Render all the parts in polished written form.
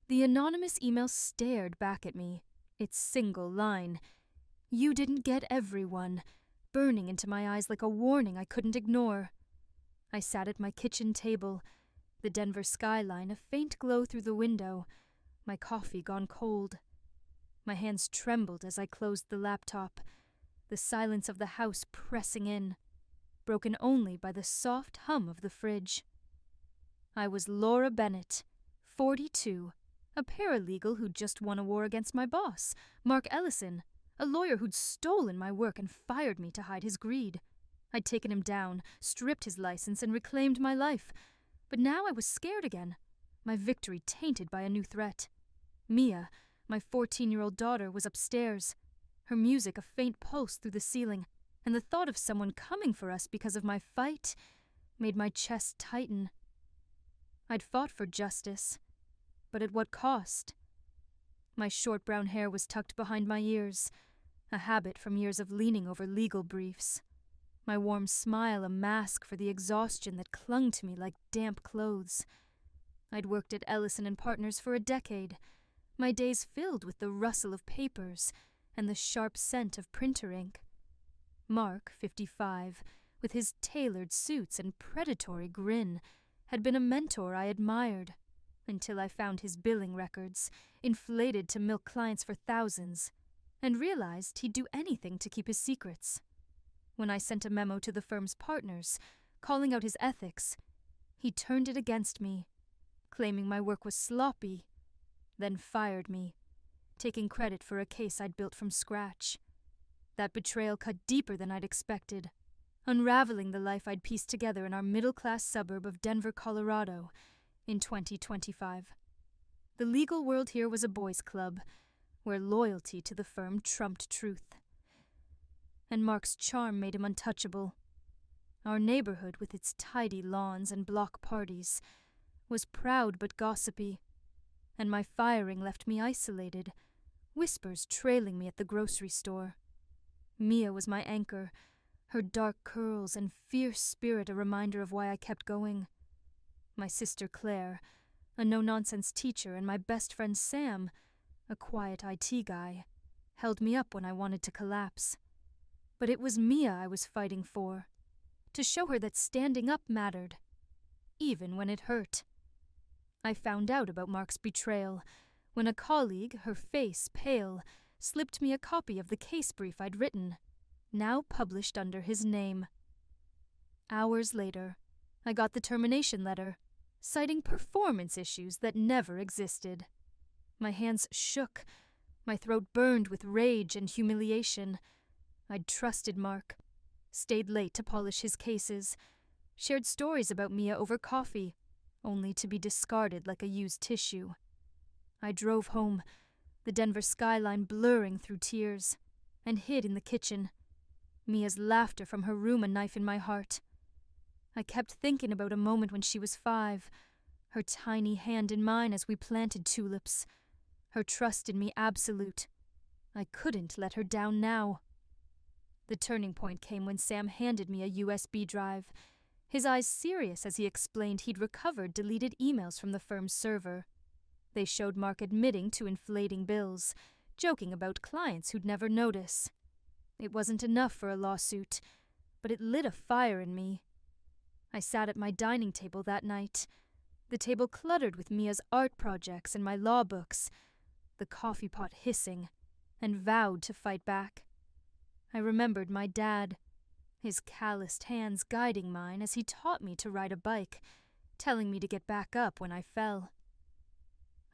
The anonymous email stared back at me, its single line, "You didn't get everyone," burning into my eyes like a warning I couldn't ignore. I sat at my kitchen table, the Denver skyline a faint glow through the window, my coffee gone cold. My hands trembled as I closed the laptop, the silence of the house pressing in, broken only by the soft hum of the fridge. I was Laura Bennett, 42, a paralegal who'd just won a war against my boss, Mark Ellison, a lawyer who'd stolen my work and fired me to hide his greed. I'd taken him down, stripped his license, and reclaimed my life. But now I was scared again, my victory tainted by a new threat. Mia, my 14-year-old daughter, was upstairs, her music a faint pulse through the ceiling, and the thought of someone coming for us because of my fight made my chest tighten. I'd fought for justice, but at what cost? My short brown hair was tucked behind my ears, a habit from years of leaning over legal briefs. My warm smile a mask for the exhaustion that clung to me like damp clothes. I'd worked at Ellison and Partners for a decade, my days filled with the rustle of papers and the sharp scent of printer ink. Mark, 55, with his tailored suits and predatory grin, had been a mentor I admired, until I found his billing records, inflated to milk clients for thousands, and realized he'd do anything to keep his secrets. When I sent a memo to the firm's partners, calling out his ethics, he turned it against me, claiming my work was sloppy, then fired me, taking credit for a case I'd built from scratch. That betrayal cut deeper than I'd expected, unraveling the life I'd pieced together in our middle-class suburb of Denver, Colorado, in 2025. The legal world here was a boys' club, where loyalty to the firm trumped truth. And Mark's charm made him untouchable. Our neighborhood, with its tidy lawns and block parties, was proud but gossipy, and my firing left me isolated, whispers trailing me at the grocery store. Mia was my anchor, her dark curls and fierce spirit a reminder of why I kept going. My sister Claire, a no-nonsense teacher, and my best friend Sam, a quiet IT guy, held me up when I wanted to collapse. But it was Mia I was fighting for, to show her that standing up mattered, even when it hurt. I found out about Mark's betrayal when a colleague, her face pale, slipped me a copy of the case brief I'd written, now published under his name. Hours later, I got the termination letter, citing performance issues that never existed. My hands shook, my throat burned with rage and humiliation. I'd trusted Mark, stayed late to polish his cases, shared stories about Mia over coffee, only to be discarded like a used tissue. I drove home, the Denver skyline blurring through tears, and hid in the kitchen, Mia's laughter from her room a knife in my heart. I kept thinking about a moment when she was 5, her tiny hand in mine as we planted tulips, her trust in me absolute. I couldn't let her down now. The turning point came when Sam handed me a USB drive, his eyes serious as he explained he'd recovered deleted emails from the firm's server. They showed Mark admitting to inflating bills, joking about clients who'd never notice. It wasn't enough for a lawsuit, but it lit a fire in me. I sat at my dining table that night, the table cluttered with Mia's art projects and my law books, the coffee pot hissing, and vowed to fight back. I remembered my dad, his calloused hands guiding mine as he taught me to ride a bike, telling me to get back up when I fell.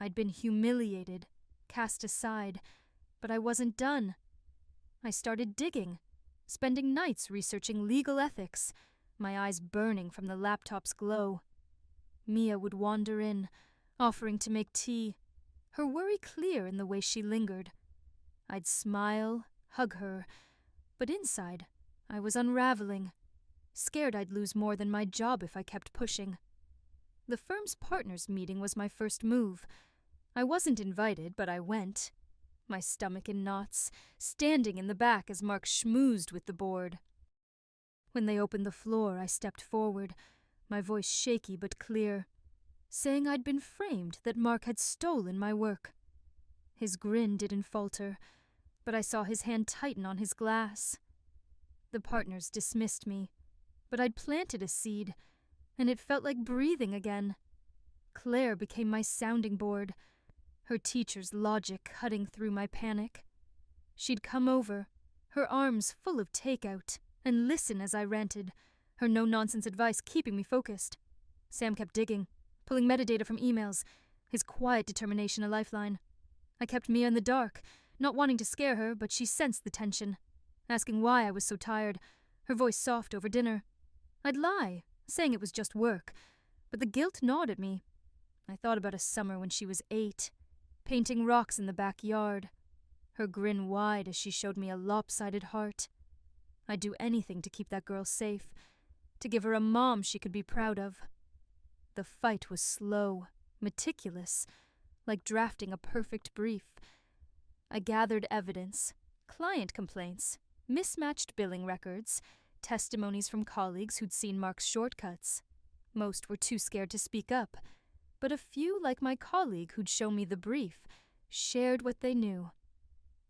I'd been humiliated, cast aside, but I wasn't done. I started digging, spending nights researching legal ethics, my eyes burning from the laptop's glow. Mia would wander in, offering to make tea, her worry clear in the way she lingered. I'd smile, hug her, but inside, I was unraveling, scared I'd lose more than my job if I kept pushing. The firm's partners meeting was my first move. I wasn't invited, but I went, my stomach in knots, standing in the back as Mark schmoozed with the board. When they opened the floor, I stepped forward, my voice shaky but clear. saying I'd been framed, that Mark had stolen my work. His grin didn't falter, but I saw his hand tighten on his glass. The partners dismissed me, but I'd planted a seed, and it felt like breathing again. Claire became my sounding board, her teacher's logic cutting through my panic. She'd come over, her arms full of takeout, and listen as I ranted, her no-nonsense advice keeping me focused. Sam kept digging, pulling metadata from emails, his quiet determination a lifeline. I kept Mia in the dark, not wanting to scare her, but she sensed the tension, asking why I was so tired, her voice soft over dinner. I'd lie, saying it was just work, but the guilt gnawed at me. I thought about a summer when she was 8, painting rocks in the backyard, her grin wide as she showed me a lopsided heart. I'd do anything to keep that girl safe, to give her a mom she could be proud of. The fight was slow, meticulous, like drafting a perfect brief. I gathered evidence, client complaints, mismatched billing records, testimonies from colleagues who'd seen Mark's shortcuts. Most were too scared to speak up, but a few, like my colleague who'd shown me the brief, shared what they knew.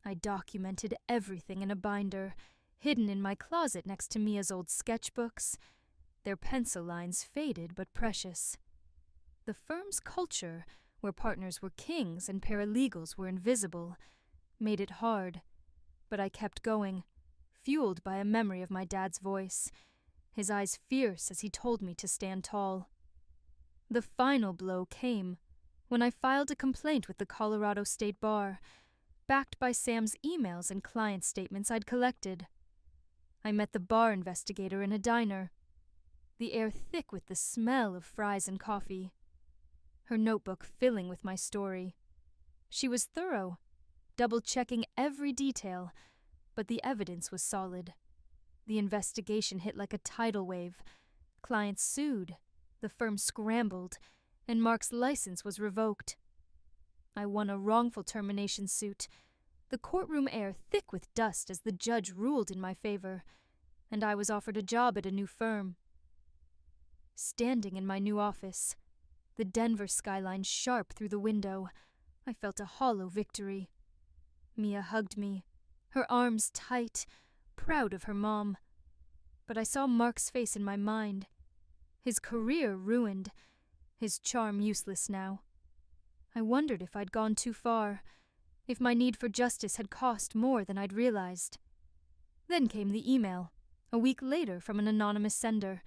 I documented everything in a binder, hidden in my closet next to Mia's old sketchbooks, their pencil lines faded but precious. The firm's culture, where partners were kings and paralegals were invisible, made it hard, but I kept going, fueled by a memory of my dad's voice, his eyes fierce as he told me to stand tall. The final blow came when I filed a complaint with the Colorado State Bar, backed by Sam's emails and client statements I'd collected. I met the bar investigator in a diner, the air thick with the smell of fries and coffee, her notebook filling with my story. She was thorough, double-checking every detail, but the evidence was solid. The investigation hit like a tidal wave. Clients sued, the firm scrambled, and Mark's license was revoked. I won a wrongful termination suit, the courtroom air thick with dust as the judge ruled in my favor, and I was offered a job at a new firm. Standing in my new office, the Denver skyline sharp through the window, I felt a hollow victory. Mia hugged me, her arms tight, proud of her mom. But I saw Mark's face in my mind. His career ruined, his charm useless now. I wondered if I'd gone too far, if my need for justice had cost more than I'd realized. Then came the email, a week later from an anonymous sender.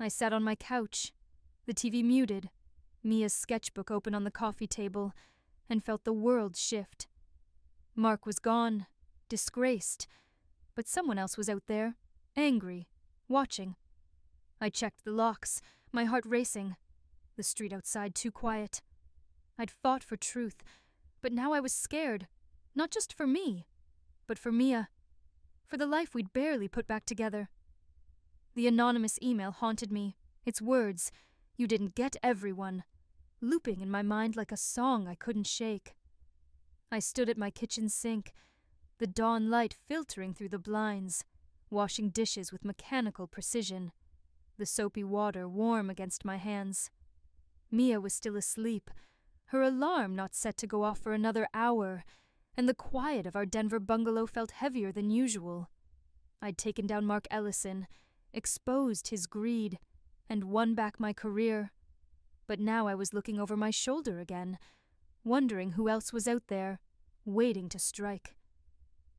I sat on my couch, the TV muted, Mia's sketchbook open on the coffee table, and felt the world shift. Mark was gone, disgraced, but someone else was out there, angry, watching. I checked the locks, my heart racing, the street outside too quiet. I'd fought for truth, but now I was scared, not just for me, but for Mia, for the life we'd barely put back together. The anonymous email haunted me, its words, "You didn't get everyone," looping in my mind like a song I couldn't shake. I stood at my kitchen sink, the dawn light filtering through the blinds, washing dishes with mechanical precision, the soapy water warm against my hands. Mia was still asleep, her alarm not set to go off for another hour, and the quiet of our Denver bungalow felt heavier than usual. I'd taken down Mark Ellison, exposed his greed, and won back my career. But now I was looking over my shoulder again, wondering who else was out there, waiting to strike.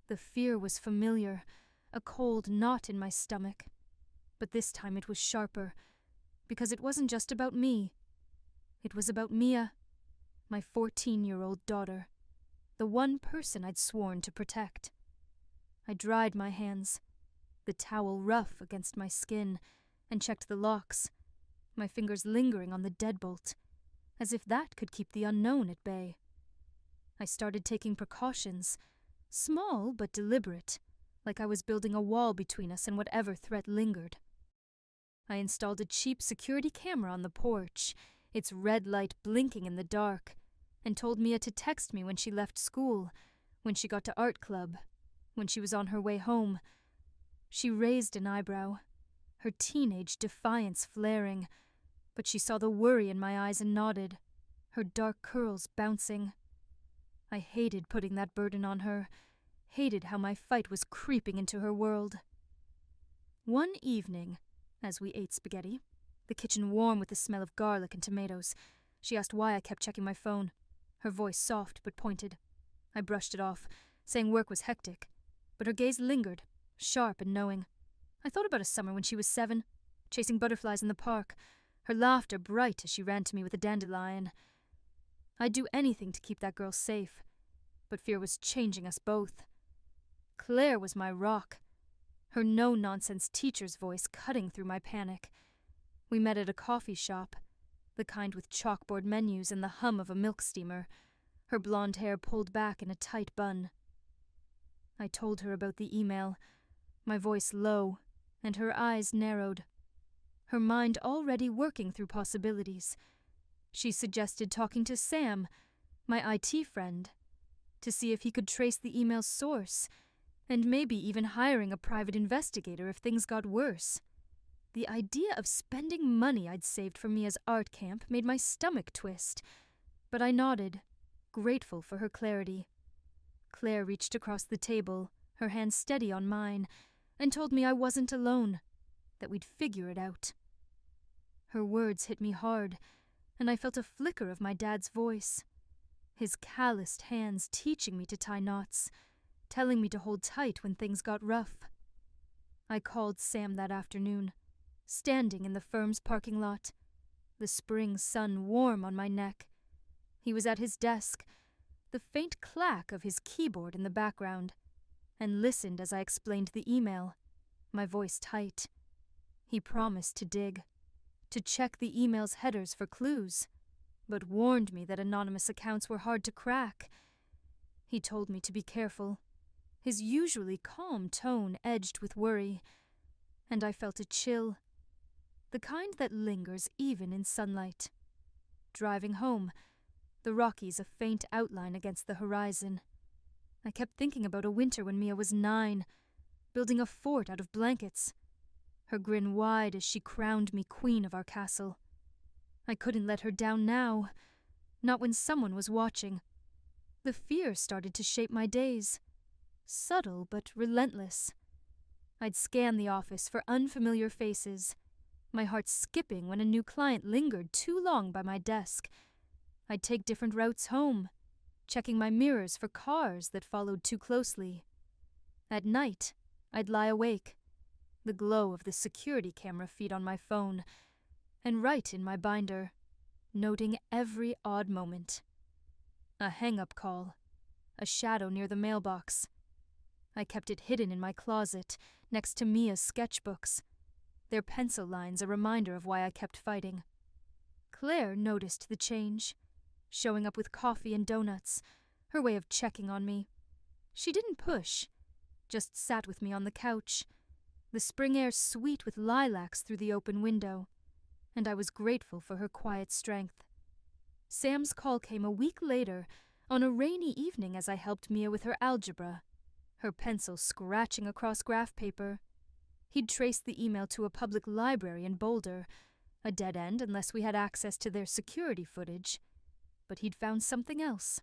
The fear was familiar, a cold knot in my stomach. But this time it was sharper, because it wasn't just about me. It was about Mia, my 14-year-old daughter, the one person I'd sworn to protect. I dried my hands, the towel rough against my skin, and checked the locks, my fingers lingering on the deadbolt, as if that could keep the unknown at bay. I started taking precautions, small but deliberate, like I was building a wall between us and whatever threat lingered. I installed a cheap security camera on the porch, its red light blinking in the dark, and told Mia to text me when she left school, when she got to art club, when she was on her way home. She raised an eyebrow, her teenage defiance flaring, but she saw the worry in my eyes and nodded, her dark curls bouncing. I hated putting that burden on her, hated how my fight was creeping into her world. One evening, as we ate spaghetti, the kitchen warm with the smell of garlic and tomatoes, she asked why I kept checking my phone, her voice soft but pointed. I brushed it off, saying work was hectic, but her gaze lingered, sharp and knowing. I thought about a summer when she was 7, chasing butterflies in the park, her laughter bright as she ran to me with a dandelion. I'd do anything to keep that girl safe, but fear was changing us both. Claire was my rock, her no-nonsense teacher's voice cutting through my panic. We met at a coffee shop, the kind with chalkboard menus and the hum of a milk steamer, her blonde hair pulled back in a tight bun. I told her about the email, my voice low, and her eyes narrowed, her mind already working through possibilities. She suggested talking to Sam, my IT friend, to see if he could trace the email's source, and maybe even hiring a private investigator if things got worse. The idea of spending money I'd saved for Mia's art camp made my stomach twist, but I nodded, grateful for her clarity. Claire reached across the table, her hand steady on mine, and told me I wasn't alone, that we'd figure it out. Her words hit me hard, and I felt a flicker of my dad's voice, his calloused hands teaching me to tie knots, telling me to hold tight when things got rough. I called Sam that afternoon, standing in the firm's parking lot, the spring sun warm on my neck. He was at his desk, the faint clack of his keyboard in the background, and listened as I explained the email, my voice tight. He promised to dig, to check the email's headers for clues, but warned me that anonymous accounts were hard to crack. He told me to be careful, his usually calm tone edged with worry, and I felt a chill, the kind that lingers even in sunlight. Driving home, the Rockies a faint outline against the horizon. I kept thinking about a winter when Mia was 9, building a fort out of blankets, her grin wide as she crowned me queen of our castle. I couldn't let her down now, not when someone was watching. The fear started to shape my days, subtle but relentless. I'd scan the office for unfamiliar faces, my heart skipping when a new client lingered too long by my desk. I'd take different routes home, checking my mirrors for cars that followed too closely. At night, I'd lie awake, the glow of the security camera feed on my phone, and write in my binder, noting every odd moment. A hang-up call, a shadow near the mailbox. I kept it hidden in my closet, next to Mia's sketchbooks, their pencil lines a reminder of why I kept fighting. Claire noticed the change, showing up with coffee and donuts, her way of checking on me. She didn't push, just sat with me on the couch, the spring air sweet with lilacs through the open window, and I was grateful for her quiet strength. Sam's call came a week later, on a rainy evening as I helped Mia with her algebra, her pencil scratching across graph paper. He'd traced the email to a public library in Boulder, a dead end unless we had access to their security footage. But he'd found something else,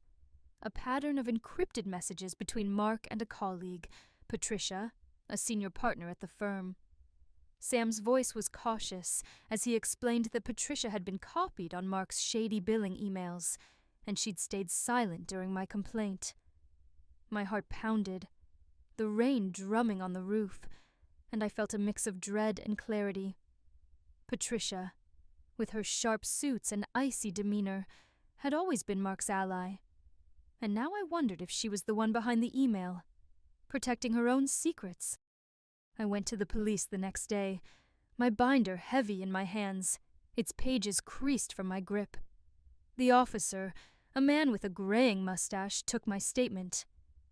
a pattern of encrypted messages between Mark and a colleague, Patricia, a senior partner at the firm. Sam's voice was cautious as he explained that Patricia had been copied on Mark's shady billing emails, and she'd stayed silent during my complaint. My heart pounded, the rain drumming on the roof, and I felt a mix of dread and clarity. Patricia, with her sharp suits and icy demeanor, had always been Mark's ally, and now I wondered if she was the one behind the email, protecting her own secrets. I went to the police the next day, my binder heavy in my hands, its pages creased from my grip. The officer, a man with a graying mustache, took my statement,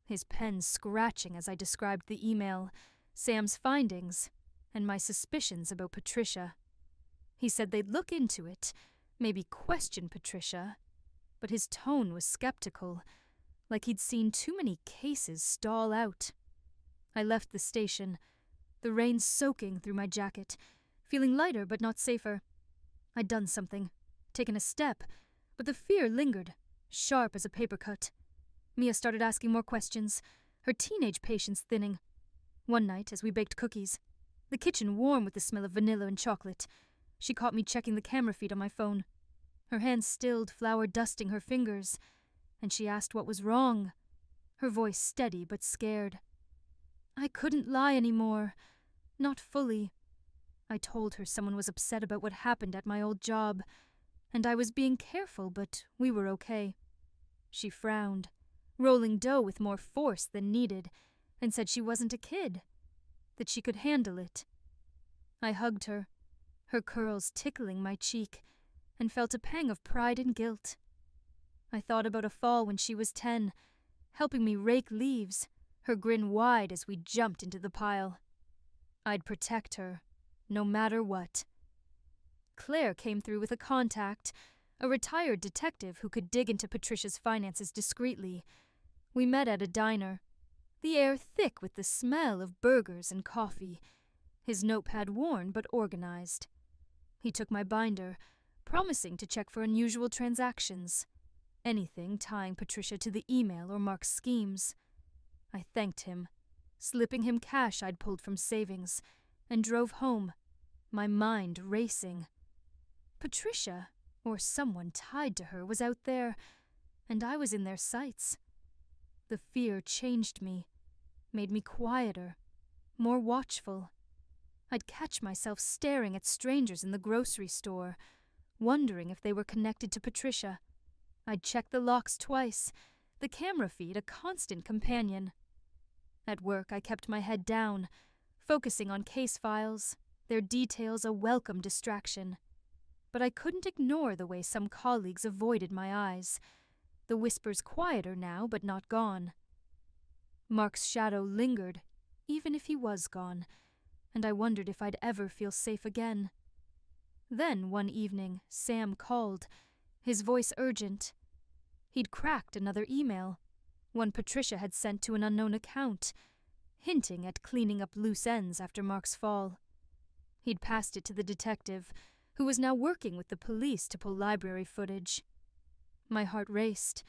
his pen scratching as I described the email, Sam's findings, and my suspicions about Patricia. He said they'd look into it, maybe question Patricia, but his tone was skeptical, like he'd seen too many cases stall out. I left the station, the rain soaking through my jacket, feeling lighter but not safer. I'd done something, taken a step, but the fear lingered, sharp as a paper cut. Mia started asking more questions, her teenage patience thinning. One night, as we baked cookies, the kitchen warm with the smell of vanilla and chocolate, she caught me checking the camera feed on my phone. Her hands stilled, flour dusting her fingers, and she asked what was wrong, her voice steady but scared. I couldn't lie anymore. Not fully. I told her someone was upset about what happened at my old job, and I was being careful, but we were okay. She frowned, rolling dough with more force than needed, and said she wasn't a kid, that she could handle it. I hugged her, her curls tickling my cheek, and felt a pang of pride and guilt. I thought about a fall when she was 10, helping me rake leaves, her grin wide as we jumped into the pile. I'd protect her, no matter what. Claire came through with a contact, a retired detective who could dig into Patricia's finances discreetly. We met at a diner, the air thick with the smell of burgers and coffee, his notepad worn but organized. He took my binder, promising to check for unusual transactions, anything tying Patricia to the email or Mark's schemes. I thanked him, slipping him cash I'd pulled from savings, and drove home, my mind racing. Patricia, or someone tied to her, was out there, and I was in their sights. The fear changed me, made me quieter, more watchful. I'd catch myself staring at strangers in the grocery store, wondering if they were connected to Patricia. I'd check the locks twice, the camera feed a constant companion. At work, I kept my head down, focusing on case files, their details a welcome distraction. But I couldn't ignore the way some colleagues avoided my eyes, the whispers quieter now but not gone. Mark's shadow lingered, even if he was gone, and I wondered if I'd ever feel safe again. Then, one evening, Sam called, his voice urgent. He'd cracked another email, one Patricia had sent to an unknown account, hinting at cleaning up loose ends after Mark's fall. He'd passed it to the detective, who was now working with the police to pull library footage. My heart raced,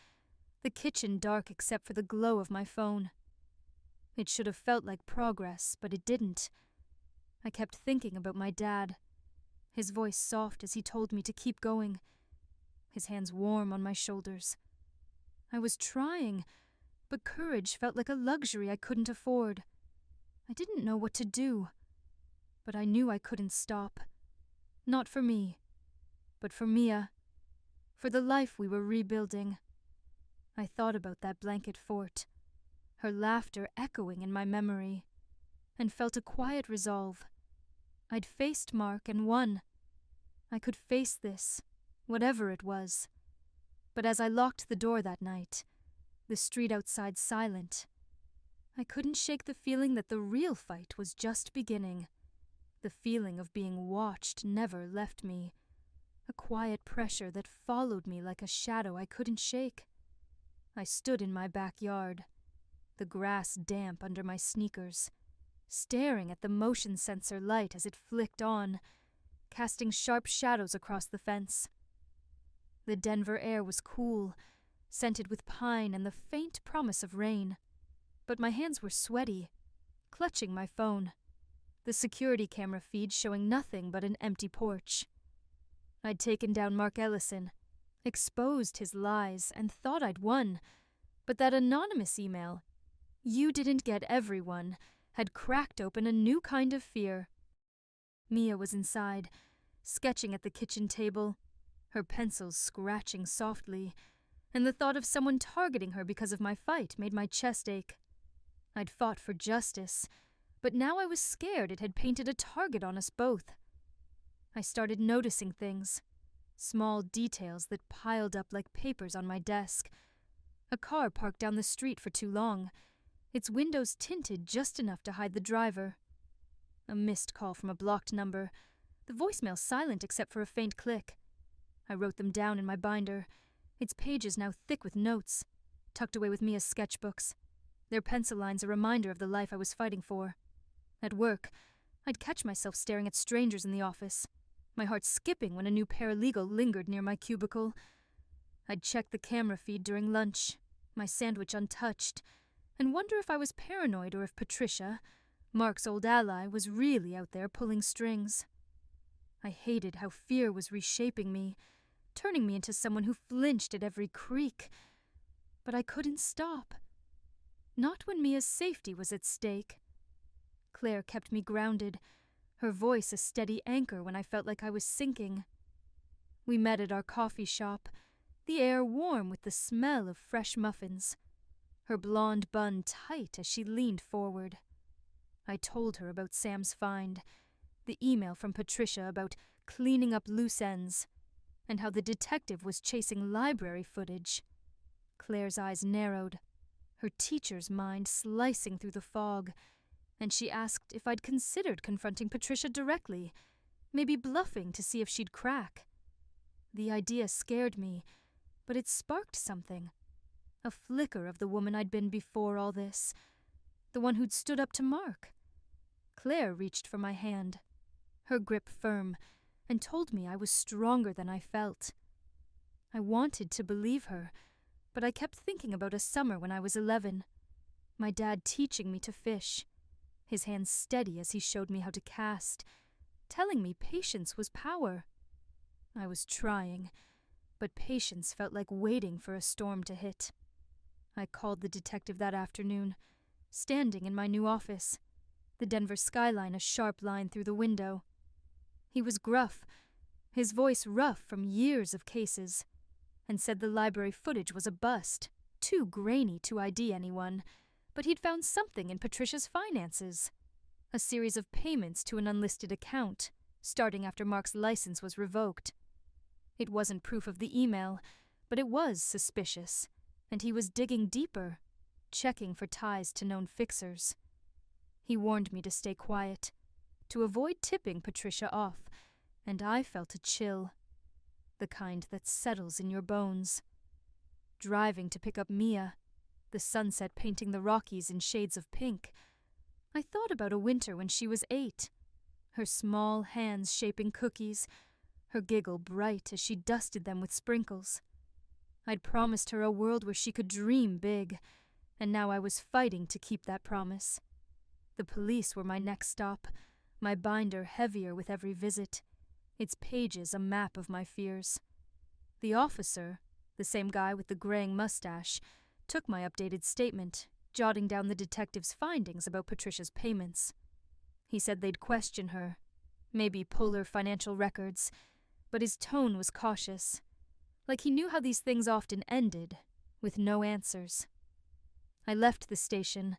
the kitchen dark except for the glow of my phone. It should have felt like progress, but it didn't. I kept thinking about my dad, his voice soft as he told me to keep going, his hands warm on my shoulders. I was trying, but courage felt like a luxury I couldn't afford. I didn't know what to do, but I knew I couldn't stop. Not for me, but for Mia, for the life we were rebuilding. I thought about that blanket fort, her laughter echoing in my memory, and felt a quiet resolve. I'd faced Mark and won. I could face this, whatever it was. But as I locked the door that night, the street outside silent, I couldn't shake the feeling that the real fight was just beginning. The feeling of being watched never left me, a quiet pressure that followed me like a shadow I couldn't shake. I stood in my backyard, the grass damp under my sneakers, staring at the motion sensor light as it flicked on, casting sharp shadows across the fence. The Denver air was cool, scented with pine and the faint promise of rain, but my hands were sweaty, clutching my phone, the security camera feed showing nothing but an empty porch. I'd taken down Mark Ellison, exposed his lies, and thought I'd won, but that anonymous email, "You didn't get everyone," had cracked open a new kind of fear. Mia was inside, sketching at the kitchen table, her pencils scratching softly, and the thought of someone targeting her because of my fight made my chest ache. I'd fought for justice, but now I was scared it had painted a target on us both. I started noticing things, small details that piled up like papers on my desk. A car parked down the street for too long, its windows tinted just enough to hide the driver. A missed call from a blocked number, the voicemail silent except for a faint click. I wrote them down in my binder, its pages now thick with notes, tucked away with Mia's sketchbooks, their pencil lines a reminder of the life I was fighting for. At work, I'd catch myself staring at strangers in the office, my heart skipping when a new paralegal lingered near my cubicle. I'd check the camera feed during lunch, my sandwich untouched, and wonder if I was paranoid or if Patricia, Mark's old ally, was really out there pulling strings. I hated how fear was reshaping me, turning me into someone who flinched at every creak. But I couldn't stop. Not when Mia's safety was at stake. Claire kept me grounded, her voice a steady anchor when I felt like I was sinking. We met at our coffee shop, the air warm with the smell of fresh muffins, her blonde bun tight as she leaned forward. I told her about Sam's find, the email from Patricia about cleaning up loose ends, and how the detective was chasing library footage. Claire's eyes narrowed, her teacher's mind slicing through the fog, and she asked if I'd considered confronting Patricia directly, maybe bluffing to see if she'd crack. The idea scared me, but it sparked something. A flicker of the woman I'd been before all this, the one who'd stood up to Mark. Claire reached for my hand, her grip firm, and told me I was stronger than I felt. I wanted to believe her, but I kept thinking about a summer when I was 11. My dad teaching me to fish, his hands steady as he showed me how to cast, telling me patience was power. I was trying, but patience felt like waiting for a storm to hit. I called the detective that afternoon, standing in my new office, the Denver skyline a sharp line through the window. He was gruff, his voice rough from years of cases, and said the library footage was a bust, too grainy to ID anyone, but he'd found something in Patricia's finances. A series of payments to an unlisted account, starting after Mark's license was revoked. It wasn't proof of the email, but it was suspicious, and he was digging deeper, checking for ties to known fixers. He warned me to stay quiet, to avoid tipping Patricia off, and I felt a chill, the kind that settles in your bones. Driving to pick up Mia, the sunset painting the Rockies in shades of pink, I thought about a winter when she was 8, her small hands shaping cookies, her giggle bright as she dusted them with sprinkles. I'd promised her a world where she could dream big, and now I was fighting to keep that promise. The police were my next stop, my binder heavier with every visit, its pages a map of my fears. The officer, the same guy with the graying mustache, took my updated statement, jotting down the detective's findings about Patricia's payments. He said they'd question her, maybe pull her financial records, but his tone was cautious, like he knew how these things often ended, with no answers. I left the station,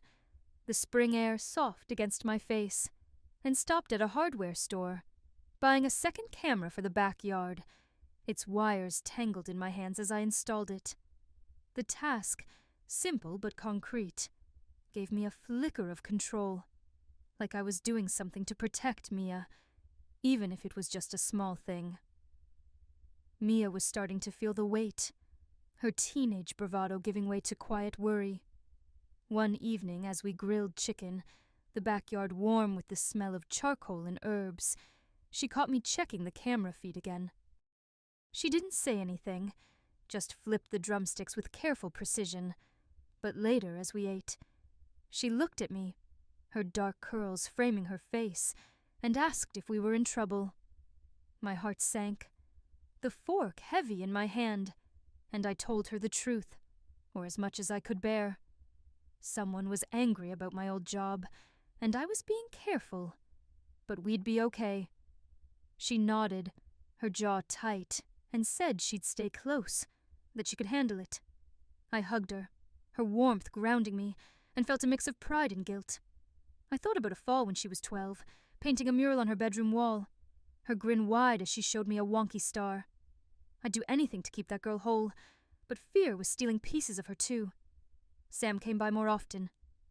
the spring air soft against my face, and stopped at a hardware store, buying a second camera for the backyard, its wires tangled in my hands as I installed it. The task, simple but concrete, gave me a flicker of control, like I was doing something to protect Mia, even if it was just a small thing. Mia was starting to feel the weight, her teenage bravado giving way to quiet worry. One evening, as we grilled chicken, the backyard warm with the smell of charcoal and herbs, she caught me checking the camera feed again. She didn't say anything, just flipped the drumsticks with careful precision, but later, as we ate, she looked at me, her dark curls framing her face, and asked if we were in trouble. My heart sank, the fork heavy in my hand, and I told her the truth, or as much as I could bear. Someone was angry about my old job, and I was being careful, but we'd be okay. She nodded, her jaw tight, and said she'd stay close, that she could handle it. I hugged her, her warmth grounding me, and felt a mix of pride and guilt. I thought about a fall when she was 12, painting a mural on her bedroom wall, her grin wide as she showed me a wonky star. I'd do anything to keep that girl whole, but fear was stealing pieces of her too. Sam came by more often,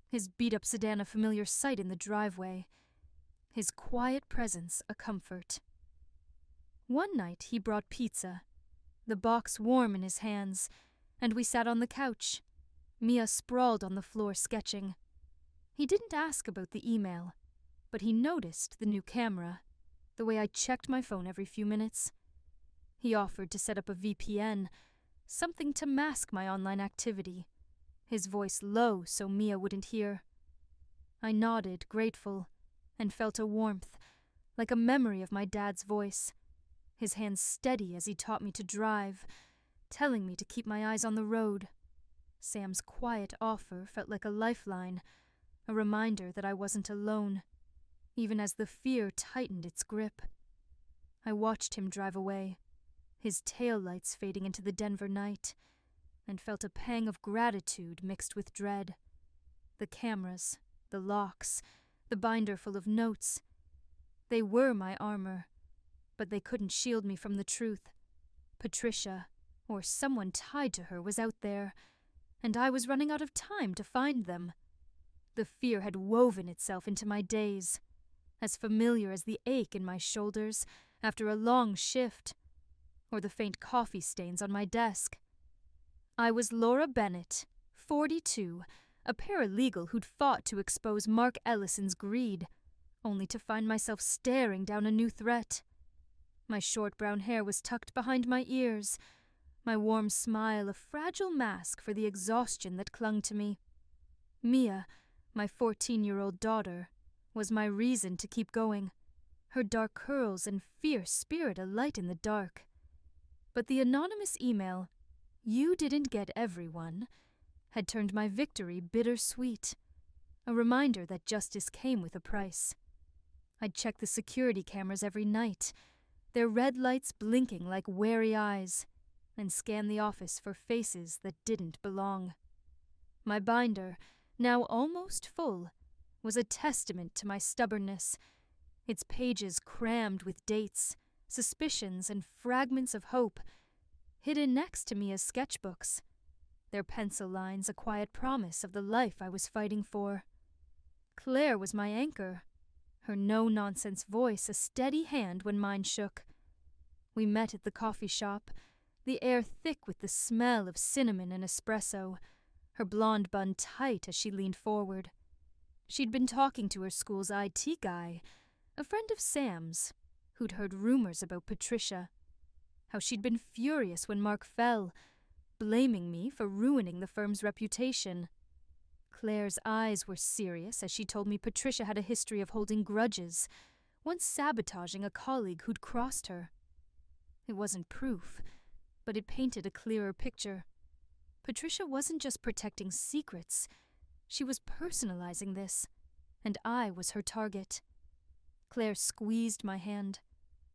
his beat-up sedan a familiar sight in the driveway, his quiet presence a comfort. One night he brought pizza, the box warm in his hands, and we sat on the couch, Mia sprawled on the floor sketching. He didn't ask about the email, but he noticed the new camera, the way I checked my phone every few minutes. He offered to set up a VPN, something to mask my online activity, his voice low so Mia wouldn't hear. I nodded, grateful, and felt a warmth, like a memory of my dad's voice, his hands steady as he taught me to drive, telling me to keep my eyes on the road. Sam's quiet offer felt like a lifeline, a reminder that I wasn't alone, even as the fear tightened its grip. I watched him drive away, his taillights fading into the Denver night, and felt a pang of gratitude mixed with dread. The cameras, the locks, the binder full of notes. They were my armor, but they couldn't shield me from the truth. Patricia, or someone tied to her, was out there, and I was running out of time to find them. The fear had woven itself into my days, as familiar as the ache in my shoulders after a long shift, or the faint coffee stains on my desk. I was Laura Bennett, 42, a paralegal who'd fought to expose Mark Ellison's greed, only to find myself staring down a new threat. My short brown hair was tucked behind my ears, my warm smile a fragile mask for the exhaustion that clung to me. Mia, my 14-year-old daughter, was my reason to keep going, her dark curls and fierce spirit alight in the dark. But the anonymous email, "You didn't get everyone," had turned my victory bittersweet, a reminder that justice came with a price. I'd check the security cameras every night, their red lights blinking like wary eyes, and scan the office for faces that didn't belong. My binder, now almost full, was a testament to my stubbornness, its pages crammed with dates, suspicions, and fragments of hope, hidden next to Mia's sketchbooks, their pencil lines a quiet promise of the life I was fighting for. Claire was my anchor, her no-nonsense voice a steady hand when mine shook. We met at the coffee shop, the air thick with the smell of cinnamon and espresso, her blonde bun tight as she leaned forward. She'd been talking to her school's IT guy, a friend of Sam's, who'd heard rumors about Patricia, how she'd been furious when Mark fell, blaming me for ruining the firm's reputation. Claire's eyes were serious as she told me Patricia had a history of holding grudges, once sabotaging a colleague who'd crossed her. It wasn't proof, but it painted a clearer picture. Patricia wasn't just protecting secrets, she was personalizing this, and I was her target. Claire squeezed my hand,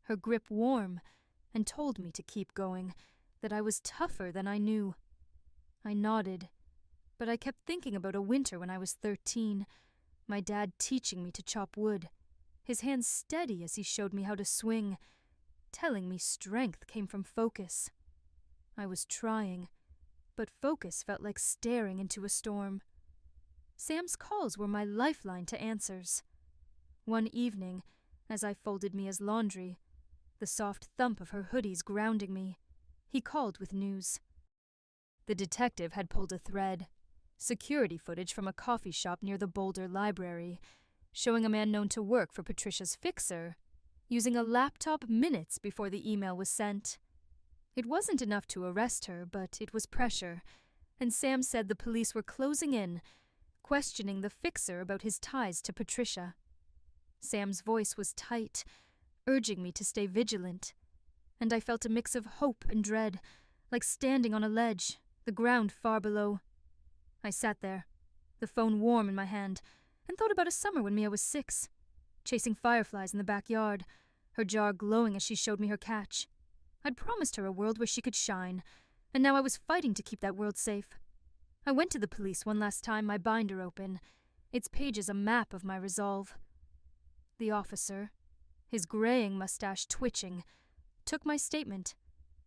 her grip warm, and told me to keep going, that I was tougher than I knew. I nodded, but I kept thinking about a winter when I was 13, my dad teaching me to chop wood, his hands steady as he showed me how to swing, telling me strength came from focus. I was trying, but focus felt like staring into a storm. Sam's calls were my lifeline to answers. One evening, as I folded Mia's laundry, the soft thump of her hoodies grounding me, he called with news. The detective had pulled a thread, security footage from a coffee shop near the Boulder Library, showing a man known to work for Patricia's fixer, using a laptop minutes before the email was sent. It wasn't enough to arrest her, but it was pressure, and Sam said the police were closing in, questioning the fixer about his ties to Patricia. Sam's voice was tight, urging me to stay vigilant, and I felt a mix of hope and dread, like standing on a ledge, the ground far below. I sat there, the phone warm in my hand, and thought about a summer when Mia was 6, chasing fireflies in the backyard, her jar glowing as she showed me her catch. I'd promised her a world where she could shine, and now I was fighting to keep that world safe. I went to the police one last time, my binder open, its pages a map of my resolve. The officer, his graying mustache twitching, took my statement,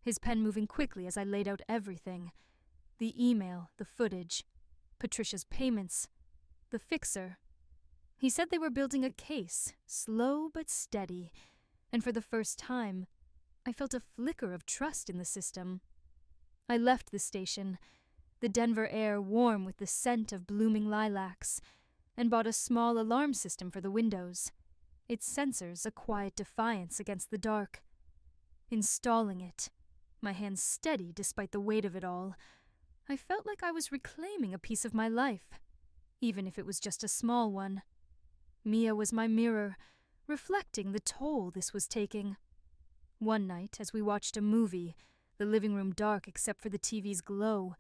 his pen moving quickly as I laid out everything. The email, the footage, Patricia's payments, the fixer. He said they were building a case, slow but steady, and for the first time, I felt a flicker of trust in the system. I left the station, the Denver air warm with the scent of blooming lilacs, and bought a small alarm system for the windows. its sensors a quiet defiance against the dark. Installing it, my hands steady despite the weight of it all, I felt like I was reclaiming a piece of my life, even if it was just a small one. Mia was my mirror, reflecting the toll this was taking. One night, as we watched a movie, the living room dark except for the TV's glow,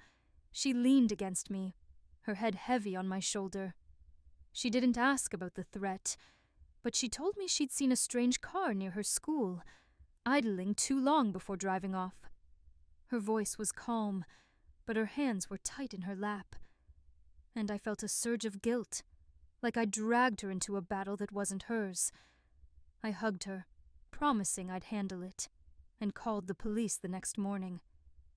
she leaned against me, her head heavy on my shoulder. She didn't ask about the threat, but she told me she'd seen a strange car near her school, idling too long before driving off. Her voice was calm, but her hands were tight in her lap, and I felt a surge of guilt, like I'd dragged her into a battle that wasn't hers. I hugged her, promising I'd handle it, and called the police the next morning,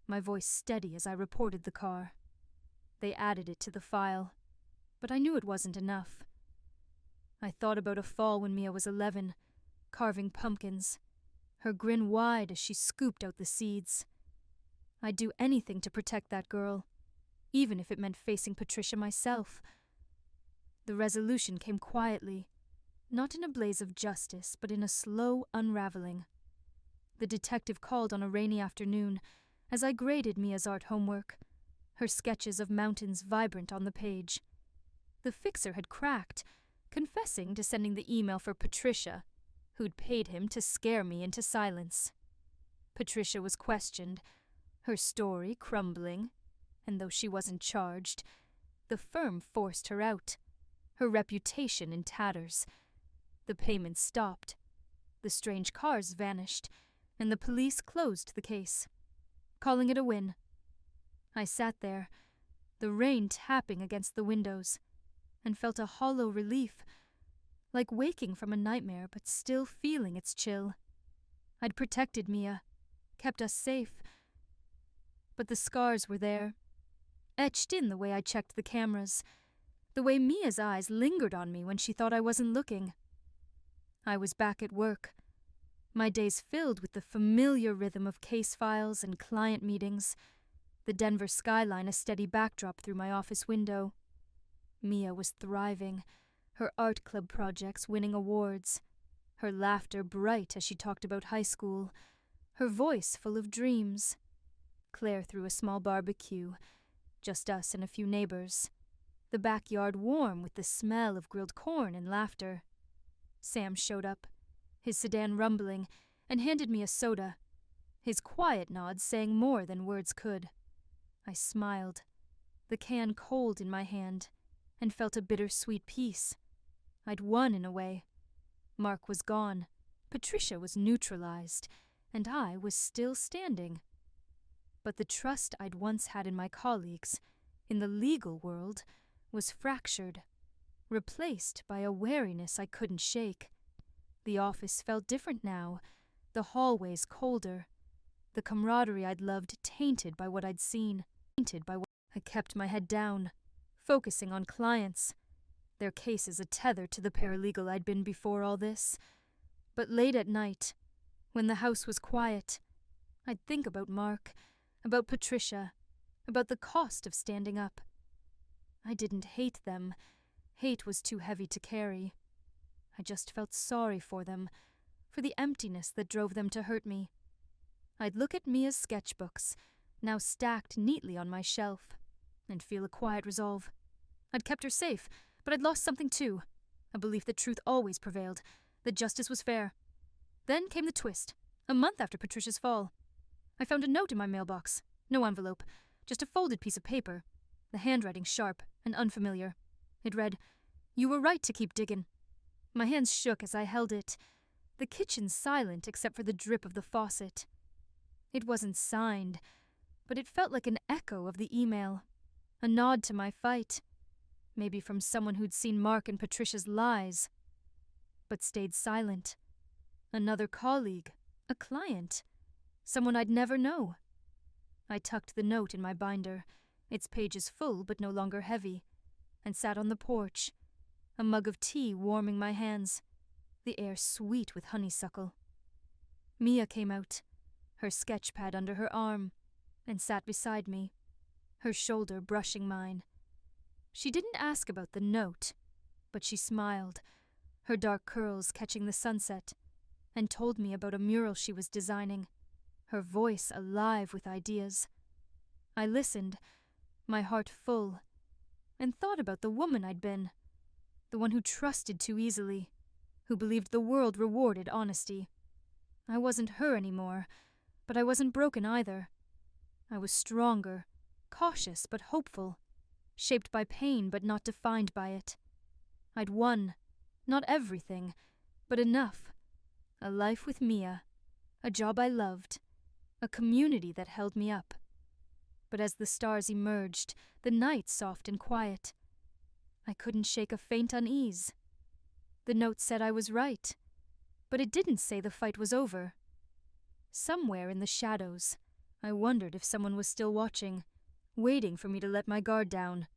my voice steady as I reported the car. They added it to the file, but I knew it wasn't enough. I thought about a fall when Mia was 11, carving pumpkins, her grin wide as she scooped out the seeds. I'd do anything to protect that girl, even if it meant facing Patricia myself. The resolution came quietly, not in a blaze of justice, but in a slow unraveling. The detective called on a rainy afternoon as I graded Mia's art homework, her sketches of mountains vibrant on the page. The fixer had cracked, confessing to sending the email for Patricia, who'd paid him to scare me into silence. Patricia was questioned, her story crumbling, and though she wasn't charged, the firm forced her out, her reputation in tatters. The payments stopped, the strange cars vanished, and the police closed the case, calling it a win. I sat there, the rain tapping against the windows, and felt a hollow relief, like waking from a nightmare but still feeling its chill. I'd protected Mia, kept us safe, but the scars were there, etched in the way I checked the cameras, the way Mia's eyes lingered on me when she thought I wasn't looking. I was back at work, my days filled with the familiar rhythm of case files and client meetings, the Denver skyline a steady backdrop through my office window. Mia was thriving, her art club projects winning awards, her laughter bright as she talked about high school, her voice full of dreams. Claire threw a small barbecue, just us and a few neighbors, the backyard warm with the smell of grilled corn and laughter. Sam showed up, his sedan rumbling, and handed me a soda, his quiet nods saying more than words could. I smiled, the can cold in my hand, and felt a bittersweet peace. I'd won in a way. Mark was gone, Patricia was neutralized, and I was still standing. But the trust I'd once had in my colleagues, in the legal world, was fractured, replaced by a wariness I couldn't shake. The office felt different now, the hallways colder, the camaraderie I'd loved tainted by what I'd seen, I kept my head down, focusing on clients, their cases a tether to the paralegal I'd been before all this. But late at night, when the house was quiet, I'd think about Mark, about Patricia, about the cost of standing up. I didn't hate them. Hate was too heavy to carry. I just felt sorry for them, for the emptiness that drove them to hurt me. I'd look at Mia's sketchbooks, now stacked neatly on my shelf, and feel a quiet resolve. I'd kept her safe, but I'd lost something too, a belief that truth always prevailed, that justice was fair. Then came the twist, a month after Patricia's fall. I found a note in my mailbox, no envelope, just a folded piece of paper, the handwriting sharp and unfamiliar. It read, "You were right to keep digging." My hands shook as I held it, the kitchen silent except for the drip of the faucet. It wasn't signed, but it felt like an echo of the email, a nod to my fight, maybe from someone who'd seen Mark and Patricia's lies, but stayed silent. Another colleague, a client, someone I'd never know. I tucked the note in my binder, its pages full but no longer heavy, and sat on the porch, a mug of tea warming my hands, the air sweet with honeysuckle. Mia came out, her sketchpad under her arm, and sat beside me, her shoulder brushing mine. She didn't ask about the note, but she smiled, her dark curls catching the sunset, and told me about a mural she was designing, her voice alive with ideas. I listened, my heart full, and thought about the woman I'd been, the one who trusted too easily, who believed the world rewarded honesty. I wasn't her anymore, but I wasn't broken either. I was stronger, cautious but hopeful, shaped by pain but not defined by it. I'd won, not everything, but enough. A life with Mia, a job I loved, a community that held me up. But as the stars emerged, the night soft and quiet, I couldn't shake a faint unease. The note said I was right, but it didn't say the fight was over. Somewhere in the shadows, I wondered if someone was still watching, waiting for me to let my guard down,